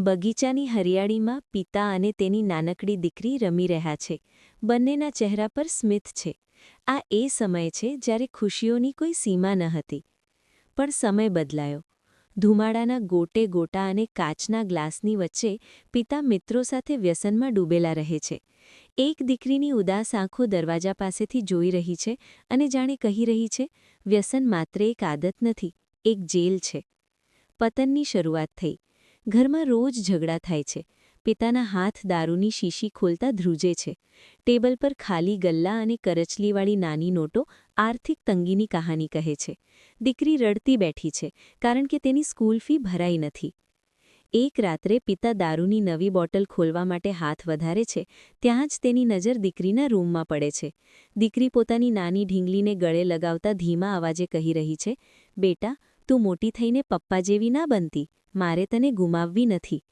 બગીચાની હરિયાળીમાં પિતા અને તેની નાનકડી દીકરી રમી રહ્યા છે. બંનેના ચહેરા પર સ્મિત છે. આ એ સમય છે જ્યારે ખુશીઓની કોઈ સીમા ન હતી. પણ સમય બદલાયો. ધુમાડાના ગોટે ગોટા અને કાચના ગ્લાસની વચ્ચે પિતા મિત્રો સાથે વ્યસનમાં ડૂબેલા રહે છે. એક દીકરીની ઉદાસ આંખો દરવાજા પાસેથી જોઈ રહી છે અને જાણે કહી રહી છે, વ્યસન માત્ર એક આદત નથી, એક જેલ છે. પતનની શરૂઆત થઈ. ઘરમાં રોજ ઝઘડા થાય છે. પિતાના હાથ દારૂની શીશી ખોલતા ધ્રુજે છે. ટેબલ પર ખાલી ગલ્લા અને કરચલીવાળી નાની નોટો આર્થિક તંગીની કહાની કહે છે. દીકરી રડતી બેઠી છે કારણ કે તેની સ્કૂલ ફી ભરાઈ નથી. એક રાત્રે પિતા દારૂની નવી બોટલ ખોલવા માટે હાથ વધારે છે ત્યાં જ તેની નજર દીકરીના રૂમમાં પડે છે. દીકરી પોતાની નાની ઢીંગલીને ગળે લગાવતા ધીમા અવાજે કહી રહી છે, બેટા, તું મોટી થઈને પપ્પા જેવી ના બનતી, મારે તને ગુમાવવી નથી.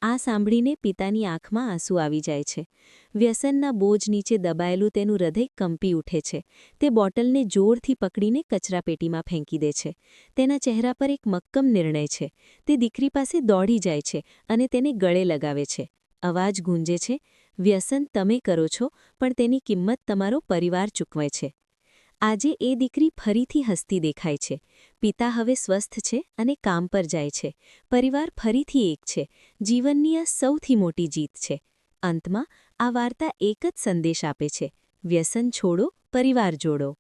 આ સાંભળીને પિતાની આંખમાં આંસુ આવી જાય છે. વ્યસનના બોજ નીચે દબાયેલું તેનું હૃદય કંપી ઉઠે છે. તે બોટલને જોરથી પકડીને કચરાપેટીમાં ફેંકી દે છે. તેના ચહેરા પર એક મક્કમ નિર્ણય છે. તે દીકરી પાસે દોડી જાય છે અને તેને ગળે લગાવે છે. અવાજ ગુંજે છે, વ્યસન તમે કરો છો, પણ તેની કિંમત તમારો પરિવાર ચૂકવે છે. આજે એ દીકરી ફરીથી હસતી દેખાય છે. પિતા હવે સ્વસ્થ છે અને કામ પર જાય છે. પરિવાર ફરીથી એક છે. જીવનની આ સૌથી મોટી જીત છે. અંતમાં આ વાર્તા એક જ સંદેશ આપે છે, વ્યસન છોડો, પરિવાર જોડો.